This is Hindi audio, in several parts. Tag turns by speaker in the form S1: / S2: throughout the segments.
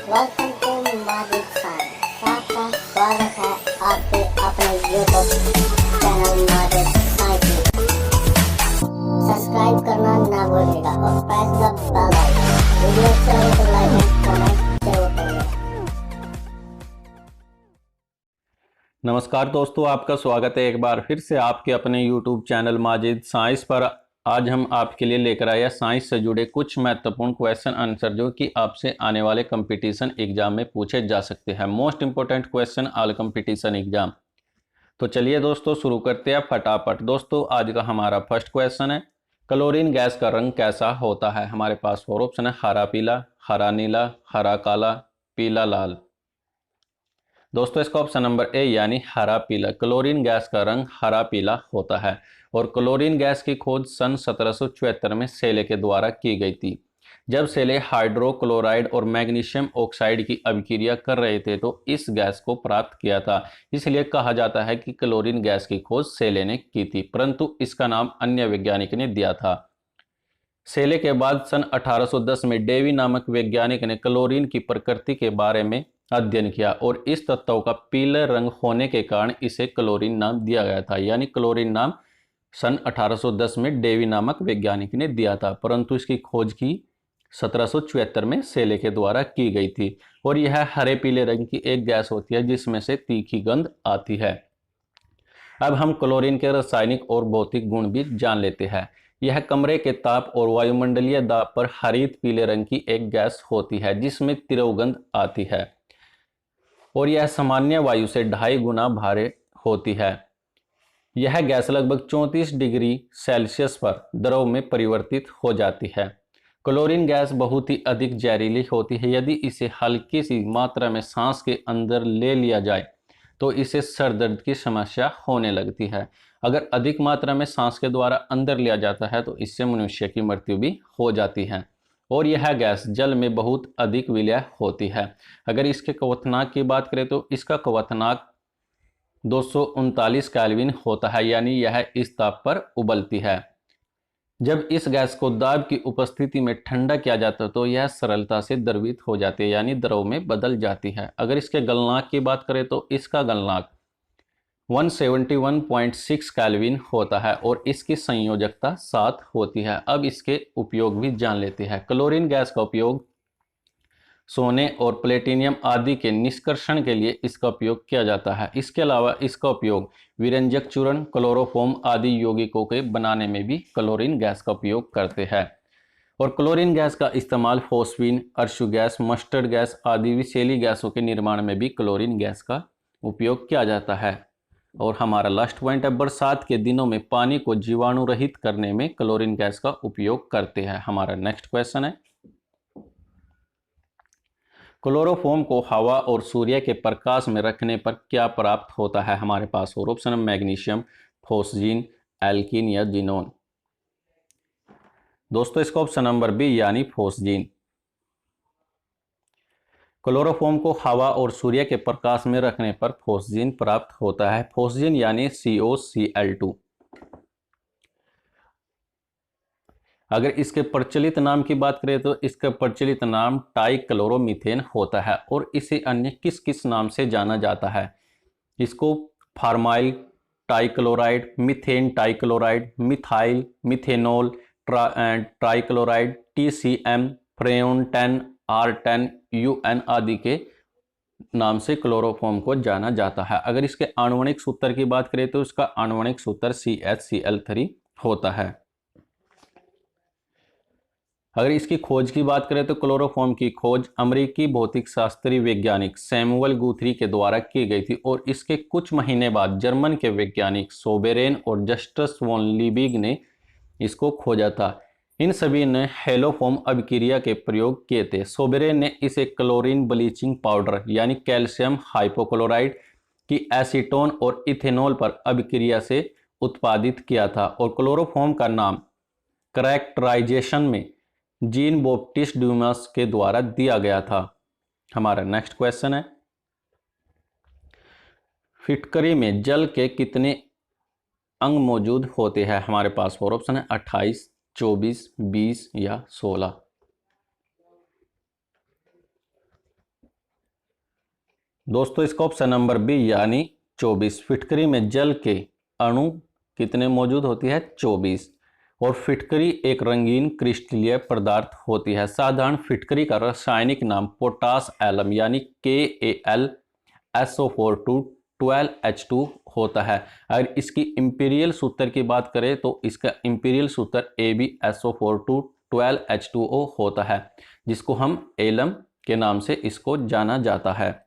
S1: Welcome to Majid science. आपका स्वागत है आपके अपने यूट्यूब चैनल माजिद साइंस में। सब्सक्राइब करना ना भूलिएगा और press the bell icon. Video अच्छा लगे तो लाइक एंड कमेंट जरूर करिएगा।
S2: नमस्कार दोस्तों, आपका स्वागत है एक बार फिर से आपके अपने YouTube चैनल माजिद साइंस पर। आज हम आपके लिए लेकर आए हैं साइंस से जुड़े कुछ महत्वपूर्ण क्वेश्चन आंसर जो कि आपसे आने वाले कंपटीशन एग्जाम में पूछे जा सकते हैं। Most important question all competition exam. तो चलिए दोस्तों शुरू करते हैं फटाफट। दोस्तों आज का हमारा फर्स्ट क्वेश्चन है, क्लोरीन गैस का रंग कैसा होता है? हमारे पास फोर ऑप्शन है, हरा पीला, हरा नीला, हरा काला, पीला लाल। दोस्तों इसका ऑप्शन नंबर ए यानी हरा पीला। क्लोरीन गैस का रंग हरा पीला होता है और क्लोरीन गैस की खोज सन 1774 में सेले के द्वारा की गई थी। जब सेले हाइड्रोक्लोराइड और मैग्नीशियम ऑक्साइड की अभिक्रिया कर रहे थे तो इस गैस को प्राप्त किया था। इसलिए कहा जाता है कि क्लोरीन गैस की खोज सेले ने की थी, परंतु इसका नाम अन्य वैज्ञानिक ने दिया था। सेले के बाद सन 1810 में डेवी नामक वैज्ञानिक ने क्लोरीन की प्रकृति के बारे में अध्ययन किया और इस तत्व का पीले रंग होने के कारण इसे क्लोरीन नाम दिया गया था। यानी क्लोरीन नाम सन 1810 में डेवी नामक वैज्ञानिक ने दिया था, परंतु इसकी खोज की 1774 में सेले के द्वारा की गई थी। और यह हरे पीले रंग की एक गैस होती है जिसमें से तीखी गंध आती है। अब हम क्लोरीन के रासायनिक और भौतिक गुण भी जान लेते हैं। यह कमरे के ताप और वायुमंडलीय दाब पर हरित पीले रंग की एक गैस होती है जिसमें तिरोगंध आती है और यह सामान्य वायु से 2.5 गुना भारी होती है। यह गैस लगभग 34 डिग्री सेल्सियस पर द्रव में परिवर्तित हो जाती है। क्लोरीन गैस बहुत ही अधिक जहरीली होती है। यदि इसे हल्की सी मात्रा में सांस के अंदर ले लिया जाए तो इसे सर दर्द की समस्या होने लगती है। अगर अधिक मात्रा में सांस के द्वारा अंदर लिया जाता है तो इससे मनुष्य की मृत्यु भी हो जाती है। और यह गैस जल में बहुत अधिक विलय होती है। अगर इसके क्वथनांक की बात करें तो इसका क्वथनांक 239 केल्विन होता है, यानी यह इस ताप पर उबलती है। जब इस गैस को दाब की उपस्थिति में ठंडा किया जाता है तो यह सरलता से द्रवित हो जाती है, यानी द्रव में बदल जाती है। अगर इसके गलनांक की बात करें तो इसका गलनांक 171.6 केल्विन होता है और इसकी संयोजकता 7 होती है। अब इसके उपयोग भी जान लेते हैं। क्लोरीन गैस का उपयोग सोने और प्लेटिनियम आदि के निष्कर्षण के लिए इसका उपयोग किया जाता है। इसके अलावा इसका उपयोग विरंजक चूर्ण, क्लोरोफॉर्म आदि यौगिकों के बनाने में भी क्लोरीन गैस का उपयोग करते हैं। और क्लोरीन गैस का इस्तेमाल phosphine, Arshu gas, mustard gas आदि विषैली गैसों के निर्माण में भी क्लोरीन गैस का उपयोग किया जाता है। और हमारा लास्ट पॉइंट है, बरसात के दिनों में पानी को जीवाणु रहित करने में क्लोरीन गैस का उपयोग करते हैं। हमारा नेक्स्ट क्वेश्चन है, क्लोरोफॉर्म को हवा और सूर्य के प्रकाश में रखने पर क्या प्राप्त होता है? हमारे पास और ऑप्शन है, मैग्नीशियम, फोस्जीन, एल्कीन या जिनोन। दोस्तों इसका ऑप्शन नंबर बी यानी फोस्जीन। क्लोरोफॉर्म को हवा और सूर्य के प्रकाश में रखने पर फोस्जीन प्राप्त होता है। फोस्जीन यानी COCl2। अगर इसके प्रचलित नाम की बात करें तो इसका प्रचलित नाम टाइक्लोरोमीथेन होता है। और इसे अन्य किस किस नाम से जाना जाता है? इसको formyl trichloride, methane trichloride, methyl, methanol trichloride, TCM, freon 10, R10, UN आदि के नाम से क्लोरोफॉर्म को जाना जाता है। अगर इसके आणविक सूत्र की बात करें तो इसका आणविक सूत्र CHCl3 होता है। अगर इसकी खोज की बात करें तो क्लोरोफॉर्म की खोज अमेरिकी भौतिक शास्त्री वैज्ञानिक सैमुअल गुथरी के द्वारा की गई थी और इसके कुछ महीने बाद जर्मन के वैज्ञानिक सोबेरेन और जस्टस वॉन लीबिग ने इसको खोजा था। इन सभी ने हेलोफॉर्म अभिक्रिया के प्रयोग किए थे। सोबेरेन ने इसे क्लोरीन ब्लीचिंग पाउडर यानी कैल्शियम हाइपोक्लोराइड की एसीटोन और इथेनॉल पर अभिक्रिया से उत्पादित किया था। और क्लोरोफॉर्म का नाम कैरेक्टराइजेशन में जीन बैप्टिस्ट ड्यूमास के द्वारा दिया गया था। हमारा नेक्स्ट क्वेश्चन है, फिटकरी में जल के कितने अंग मौजूद होते हैं? हमारे पास फोर ऑप्शन है, 28, 24, 20 या 16। दोस्तों इसका ऑप्शन नंबर बी यानी 24। फिटकरी में जल के अणु कितने मौजूद होती है? 24। और फिटकरी एक रंगीन क्रिस्टलीय पदार्थ होती है। साधारण फिटकरी का रासायनिक नाम पोटास एलम यानी KAlSO4 12H2 होता है। अगर इसकी इंपीरियल सूत्र की बात करें तो इसका इंपीरियल सूत्र AbSO4 12H2O होता है, जिसको हम एलम के नाम से इसको जाना जाता है।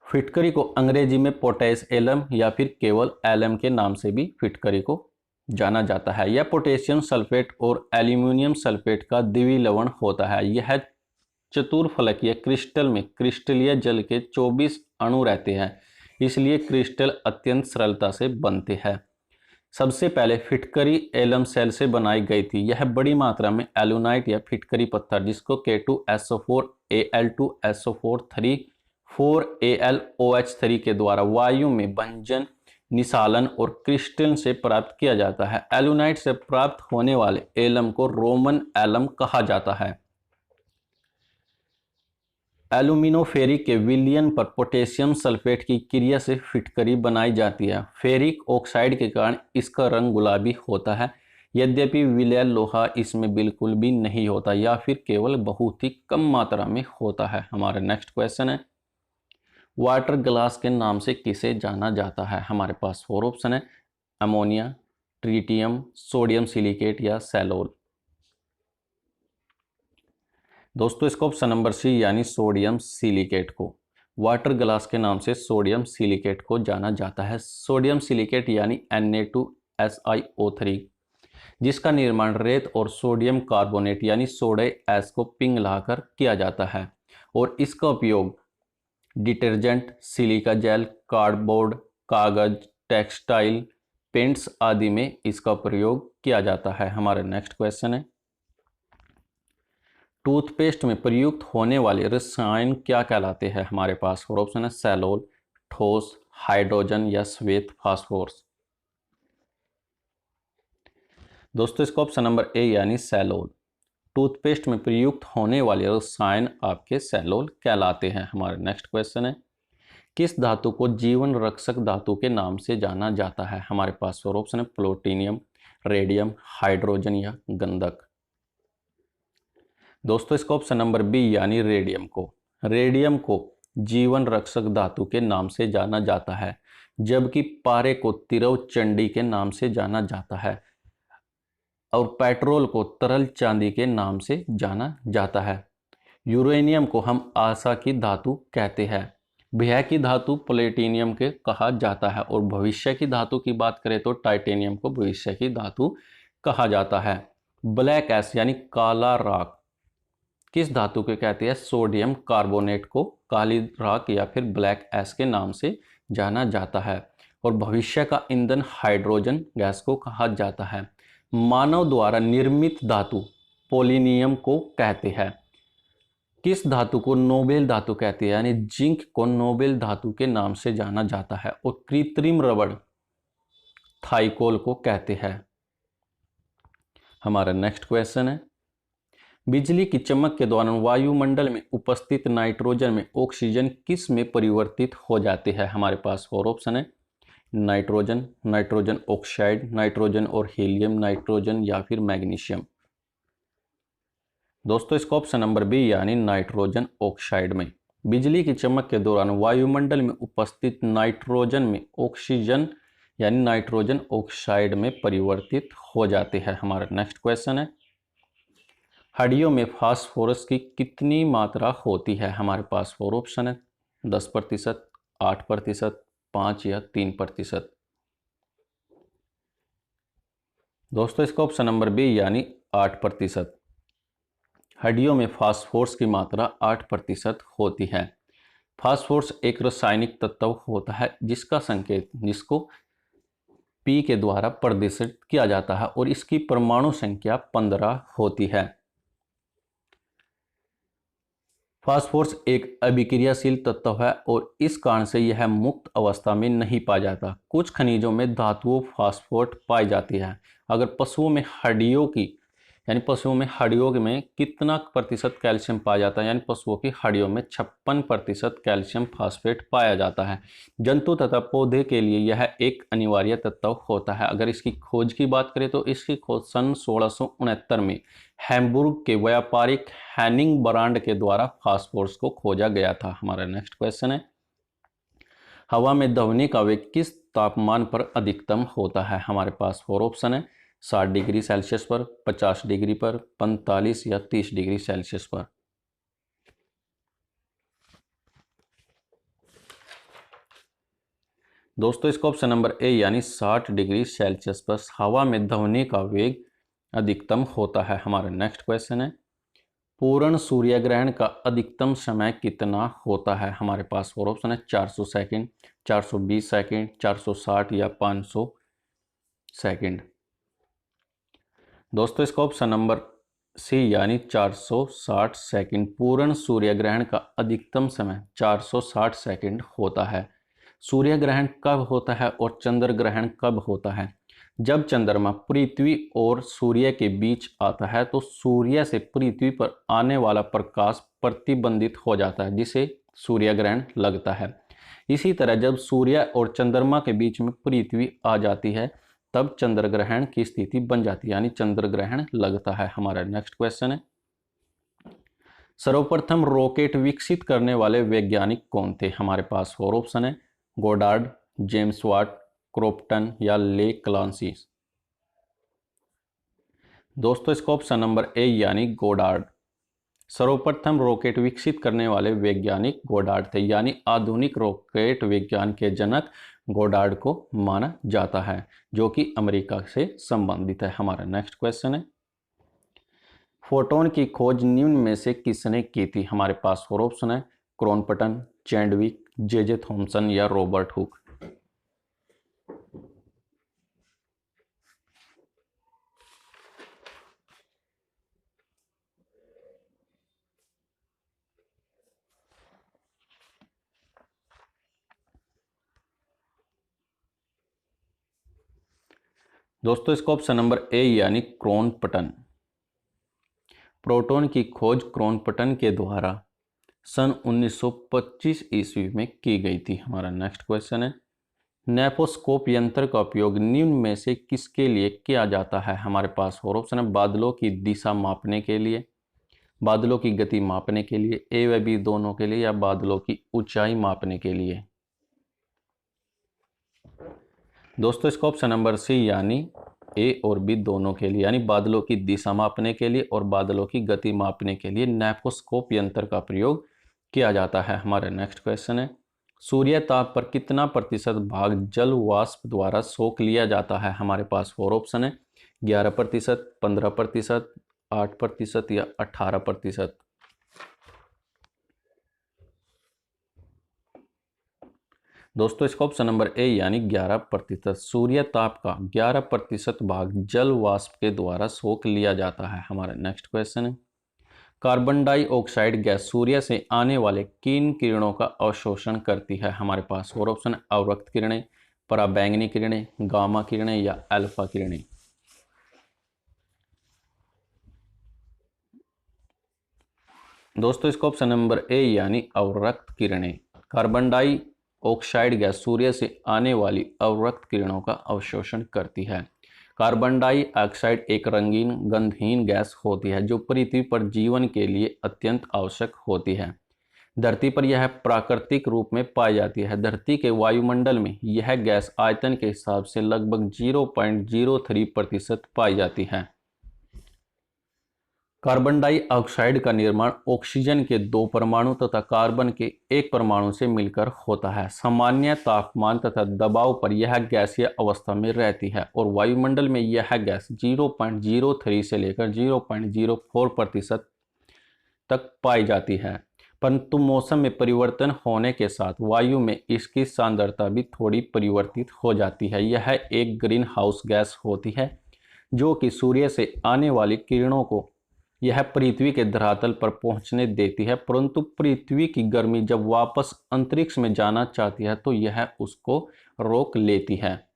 S2: फिटकरी को अंग्रेजी में पोटेस एलम या फिर केवल एलम के नाम से भी फिटकरी को जाना जाता है। यह पोटेशियम सल्फेट और एल्यूमिनियम सल्फेट का द्वितीय लवण होता है। यह चतुर्फलकीय क्रिस्टल में क्रिस्टलीय जल के 24 अणु रहते हैं, इसलिए क्रिस्टल अत्यंत सरलता से बनते हैं। सबसे पहले फिटकरी एलम सेल से बनाई गई थी। यह बड़ी मात्रा में एलुनाइट या फिटकरी पत्थर, जिसको K2SO4 Al2SO4 3 4AlOH3 के द्वारा वायु में भंजन, निसालन और क्रिस्टल से प्राप्त किया जाता है। एलुनाइट से प्राप्त होने वाले एलम को रोमन एलम कहा जाता है। एल्यूमिनोफेरिक के विलयन पर पोटेशियम सल्फेट की क्रिया से फिटकरी बनाई जाती है। फेरिक ऑक्साइड के कारण इसका रंग गुलाबी होता है, यद्यपि विलय लोहा इसमें बिल्कुल भी नहीं होता या फिर केवल बहुत ही कम मात्रा में होता है। हमारा नेक्स्ट क्वेश्चन है, वाटर ग्लास के नाम से किसे जाना जाता है? हमारे पास 4 ऑप्शन है, अमोनिया, ट्रीटियम, सोडियम सिलिकेट या सैलोल। दोस्तों इसका ऑप्शन नंबर सी यानी सोडियम सिलिकेट को वाटर ग्लास के नाम से सोडियम सिलिकेट को जाना जाता है। सोडियम सिलिकेट यानी Na2SiO3, जिसका निर्माण रेत और सोडियम कार्बोनेट यानी सोडा ऐश को पिघलाकर किया जाता है, और इसका उपयोग डिटर्जेंट, सिलिका जेल, कार्डबोर्ड, कागज, टेक्सटाइल, पेंट्स आदि में इसका प्रयोग किया जाता है। हमारा नेक्स्ट क्वेश्चन है, टूथपेस्ट में प्रयुक्त होने वाले रसायन क्या कहलाते हैं? हमारे पास 4 ऑप्शन है, सैलोल, ठोस, हाइड्रोजन या श्वेत फास्फोरस। दोस्तों इसका ऑप्शन नंबर ए यानी सैलोल। टूथपेस्ट में प्रयुक्त होने वाले रसायन आपके सैलोल कहलाते हैं। हमारा नेक्स्ट क्वेश्चन है, किस धातु को जीवन रक्षक धातु के नाम से जाना जाता है? हमारे पास 4 ऑप्शन है, प्लूटोनियम, रेडियम, हाइड्रोजन या गंधक। दोस्तों इसका ऑप्शन नंबर बी यानी रेडियम को जीवन रक्षक धातु के नाम से जाना जाता है, जबकि पारे को तिरव चंडी के नाम से जाना जाता है और पेट्रोल को तरल चांदी के नाम से जाना जाता है। यूरेनियम को हम आशा की धातु कहते हैं। भय की धातु प्लेटिनियम के कहा जाता है, और भविष्य की धातु की बात करें तो टाइटेनियम को भविष्य की धातु कहा जाता है। ब्लैक एश यानी काला राख किस धातु के कहते हैं? सोडियम कार्बोनेट को काली राख या फिर ब्लैक एश के नाम से जाना जाता है, और भविष्य का ईंधन हाइड्रोजन गैस को कहा जाता है। मानव द्वारा निर्मित धातु पोलिनियम को कहते हैं। किस धातु को नोबेल धातु कहते हैं? यानी जिंक को नोबेल धातु के नाम से जाना जाता है, और कृत्रिम रबड़ थाइकोल को कहते हैं। हमारा नेक्स्ट क्वेश्चन है, बिजली की चमक के दौरान वायुमंडल में उपस्थित नाइट्रोजन में ऑक्सीजन किस में परिवर्तित हो जाते हैं? हमारे पास 4 ऑप्शन है, नाइट्रोजन, नाइट्रोजन ऑक्साइड, नाइट्रोजन और हीलियम, नाइट्रोजन या फिर मैग्नीशियम। दोस्तों इसका ऑप्शन नंबर बी यानी नाइट्रोजन ऑक्साइड में बिजली की चमक के दौरान वायुमंडल में उपस्थित नाइट्रोजन में ऑक्सीजन यानी नाइट्रोजन ऑक्साइड में परिवर्तित हो जाते हैं। हमारा नेक्स्ट क्वेश्चन है, हड्डियों में फास्फोरस की कितनी मात्रा होती है? हमारे पास 4 ऑप्शन है, 10%, 8%, 5 या 3%। दोस्तों इसका ऑप्शन नंबर बी यानी 8%। हड्डियों में फास्फोरस की मात्रा 8% होती है। फास्फोरस एक रासायनिक तत्व होता है जिसका संकेत जिसको पी के द्वारा प्रदर्शित किया जाता है, और इसकी परमाणु संख्या 15 होती है। फास्फोरस एक अभिक्रियाशील तत्व है और इस कारण से यह मुक्त अवस्था में नहीं पाया जाता। कुछ खनिजों में धातुओं फास्फोरेट पाई जाती है। अगर पशुओं में हड्डियों की यानी पशुओं में हड्डियों में कितना प्रतिशत कैल्शियम पाया जाता है, यानी पशुओं की हड्डियों में 56% कैल्शियम फास्फेट पाया जाता है। जंतु तथा पौधे के लिए यह एक अनिवार्य तत्व होता है। अगर इसकी खोज की बात करें तो इसकी खोज सन 1669 में हैम्बुर्ग के व्यापारिक हैनिंग ब्रांड के द्वारा फास्फोरस को खोजा गया था। हमारा नेक्स्ट क्वेश्चन है, हवा में ध्वनि का वेग किस तापमान पर अधिकतम होता है? हमारे पास 4 ऑप्शन है, 60 डिग्री सेल्सियस पर, 50 डिग्री पर, 45 या 30 डिग्री सेल्सियस पर। दोस्तों इसका ऑप्शन नंबर ए यानी 60 डिग्री सेल्सियस पर हवा में ध्वनि का वेग अधिकतम होता है। हमारा नेक्स्ट क्वेश्चन है, पूर्ण सूर्य ग्रहण का अधिकतम समय कितना होता है? हमारे पास 4 ऑप्शन है, 400 सेकंड, 420 सेकंड, 460 या 500 सेकंड। दोस्तों इसका ऑप्शन नंबर सी यानी 460 सेकंड पूर्ण सूर्य ग्रहण का अधिकतम समय 460 सेकंड होता है। सूर्य ग्रहण कब होता है और चंद्र ग्रहण कब होता है? जब चंद्रमा पृथ्वी और सूर्य के बीच आता है तो सूर्य से पृथ्वी पर आने वाला प्रकाश प्रतिबंधित हो जाता है, जिसे सूर्य ग्रहण लगता है। इसी तरह जब सूर्य और चंद्रमा के बीच में पृथ्वी आ जाती है तब चंद्र ग्रहण की स्थिति बन जाती है, यानी चंद्र ग्रहण लगता है। हमारा नेक्स्ट क्वेश्चन है, सर्वप्रथम रॉकेट विकसित करने वाले वैज्ञानिक कौन थे? हमारे पास 4 ऑप्शन है, गोडार्ड, जेम्स वाट, क्रॉम्पटन या ले क्लांसिस। दोस्तों इसका ऑप्शन नंबर ए यानी गोडार्ड। सर्वप्रथम रॉकेट विकसित करने वाले वैज्ञानिक गोडार्ड थे, यानी आधुनिक रॉकेट विज्ञान के जनक गोडार्ड को माना जाता है, जो कि अमेरिका से संबंधित है। हमारा नेक्स्ट क्वेश्चन है, फोटोन की खोज निम्न में से किसने की थी? हमारे पास 4 ऑप्शन है, क्रॉम्पटन, चैडविक, जे थॉमसन या रॉबर्ट हुक। दोस्तों इसका ऑप्शन नंबर ए यानी क्रॉम्पटन। प्रोटॉन की खोज क्रॉम्पटन के द्वारा सन 1925 ईस्वी में की गई थी। हमारा नेक्स्ट क्वेश्चन है, नेपोस्कोप यंत्र का उपयोग निम्न में से किसके लिए किया जाता है? हमारे पास 4 ऑप्शन है, बादलों की दिशा मापने के लिए, बादलों की गति मापने के लिए, ए व बी दोनों के लिए, या बादलों की ऊंचाई मापने के लिए। दोस्तों इसका ऑप्शन नंबर सी यानी ए और बी दोनों के लिए, यानी बादलों की दिशा मापने के लिए और बादलों की गति मापने के लिए नेपोस्कोप यंत्र का प्रयोग किया जाता है। हमारा नेक्स्ट क्वेश्चन है, सूर्य ताप पर कितना प्रतिशत भाग जल वाष्प द्वारा सोख लिया जाता है? हमारे पास 4 ऑप्शन है, 11%, 15%, 8% या 18%। दोस्तों इसका ऑप्शन नंबर ए यानी 11%। सूर्य ताप का 11% भाग जल वाष्प के द्वारा सोख लिया जाता है। हमारा नेक्स्ट क्वेश्चन है, कार्बन डाइऑक्साइड गैस सूर्य से आने वाले किन किरणों का अवशोषण करती है? हमारे पास 4 ऑप्शन, अवरक्त किरणें, पराबैंगनी किरणें, गामा किरणें या अल्फा किरणें। दोस्तों इसका ऑप्शन नंबर ए यानी अवरक्त किरणें। कार्बन डाइऑक्साइड गैस सूर्य से आने वाली अवरक्त किरणों का अवशोषण करती है। कार्बन डाइऑक्साइड एक रंगीन गंधहीन गैस होती है जो पृथ्वी पर जीवन के लिए अत्यंत आवश्यक होती है। धरती पर यह प्राकृतिक रूप में पाई जाती है। धरती के वायुमंडल में यह गैस आयतन के हिसाब से लगभग 0.03% पाई जाती है। कार्बन डाइऑक्साइड का निर्माण ऑक्सीजन के 2 परमाणु तथा कार्बन के 1 परमाणु से मिलकर होता है। सामान्य तापमान तथा दबाव पर यह गैसीय अवस्था में रहती है और वायुमंडल में यह गैस 0.03 से लेकर 0.04% तक पाई जाती है। परंतु मौसम में परिवर्तन होने के साथ वायु में इसकी सांद्रता भी थोड़ी परिवर्तित हो जाती है। यह एक ग्रीन हाउस गैस होती है जो कि सूर्य से आने वाली किरणों को यह पृथ्वी के धरातल पर पहुंचने देती है, परंतु पृथ्वी की गर्मी जब वापस अंतरिक्ष में जाना चाहती है तो यह उसको रोक लेती है।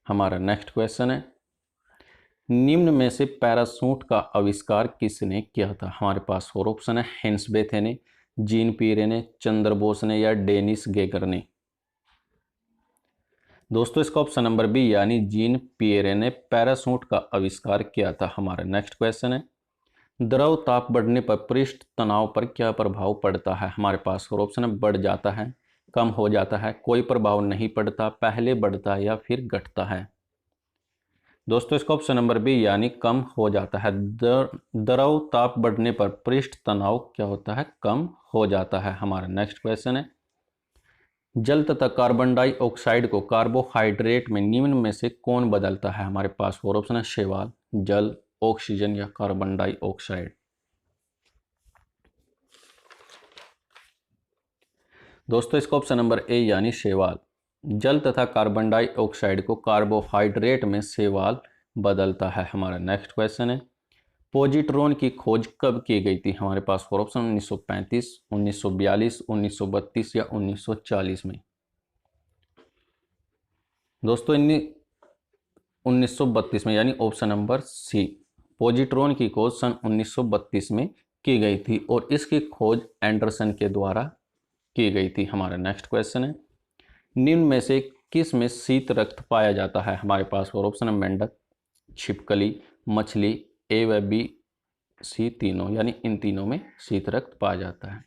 S2: हमारा नेक्स्ट क्वेश्चन है, निम्न में से पैराशूट का आविष्कार किसने किया था? हमारे पास 4 ऑप्शन है, हेंस बेथे ने, जीन पीरे ने, चंद्र बोस ने या डेनिस गेगर ने। दोस्तों इसका ऑप्शन नंबर बी यानी जीन पियरे ने पैराशूट का आविष्कार किया था। हमारा नेक्स्ट क्वेश्चन है, द्रव ताप बढ़ने पर पृष्ठ तनाव पर क्या प्रभाव पड़ता है? हमारे पास 4 ऑप्शन है, बढ़ जाता है, कम हो जाता है, कोई प्रभाव नहीं पड़ता, पहले बढ़ता है या फिर घटता है। दोस्तों इसका ऑप्शन नंबर बी यानी कम हो जाता है। द्रव ताप बढ़ने पर पृष्ठ तनाव क्या होता है? कम हो जाता है। हमारा नेक्स्ट क्वेश्चन है, जल तथा कार्बन डाइऑक्साइड को कार्बोहाइड्रेट में निम्न में से कौन बदलता है? हमारे पास 4 ऑप्शन है, शैवाल, जल, ऑक्सीजन या कार्बन डाइऑक्साइड। दोस्तों इसका ऑप्शन नंबर ए यानी शैवाल। जल तथा कार्बन डाइऑक्साइड को कार्बोहाइड्रेट में शैवाल बदलता है। हमारा नेक्स्ट क्वेश्चन है, पॉजिट्रॉन की खोज कब की गई थी? हमारे पास 4 ऑप्शन 1935, 1942, 1932 या 1940 में। दोस्तों 1932 में यानी ऑप्शन नंबर सी। पॉजिट्रॉन की खोज सन 1932 में की गई थी और इसकी खोज एंडरसन के द्वारा की गई थी। हमारा नेक्स्ट क्वेश्चन है, निम्न में से किस में शीत रक्त पाया जाता है? हमारे पास 4 ऑप्शन है, मेंढक, छिपकली, मछली, ए व बी सी तीनों, यानी इन तीनों में शीत रक्त पाया जाता है।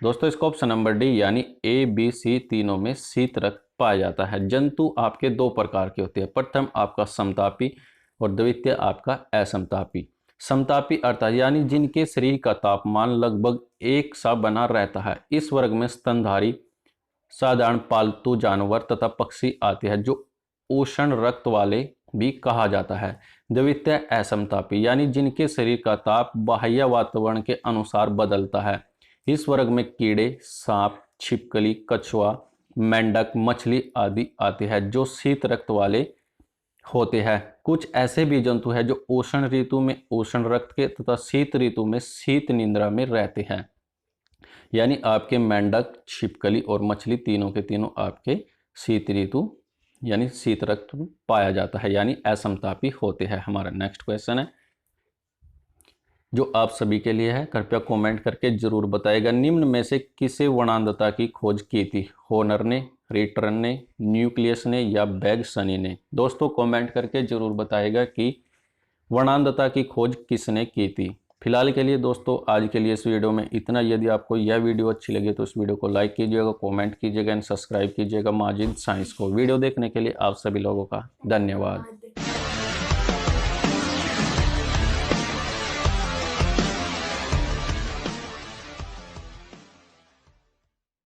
S2: दोस्तों इसका ऑप्शन नंबर डी यानी ए बी सी तीनों में शीत रक्त पाया जाता है। जंतु आपके 2 प्रकार के होते हैं, प्रथम आपका समतापी और द्वितीय आपका असमतापी। समतापी अर्थात यानी जिनके शरीर का तापमान लगभग एक सा बना रहता है। इस वर्ग में स्तनधारी, साधारण पालतू जानवर तथा पक्षी आते हैं जो उष्ण रक्त वाले भी कहा जाता है। द्वितीय असमतापी यानी जिनके शरीर का ताप बाह्य वातावरण के अनुसार बदलता है। इस वर्ग में कीड़े, सांप, छिपकली, कछुआ, मेंढक, मछली आदि आते हैं जो शीत रक्त वाले होते हैं। कुछ ऐसे भी जंतु हैं जो उष्ण ऋतु में उष्ण रक्त के तथा शीत ऋतु में शीत निद्रा में रहते हैं। यानी आपके मेंढक, छिपकली और मछली तीनों के तीनों आपके शीत ऋतु यानी शीत रक्त पाया जाता है, यानी असमतापी होते हैं। हमारा नेक्स्ट क्वेश्चन है जो आप सभी के लिए है, कृपया कमेंट करके जरूर बताएगा, निम्न में से किसे वर्णांधता की खोज की थी? होनर ने, रिटर्न ने, न्यूक्लियस ने या बैग्सनी ने? दोस्तों कमेंट करके जरूर बताएगा कि वर्णांधता की खोज किसने की थी। फिलहाल के लिए दोस्तों आज के लिए इस वीडियो में इतना। यदि आपको यह वीडियो अच्छी लगी तो इस वीडियो को लाइक कीजिएगा, कमेंट कीजिएगा एंड सब्सक्राइब कीजिएगा माजिद साइंस को। वीडियो देखने के लिए आप सभी लोगों का धन्यवाद।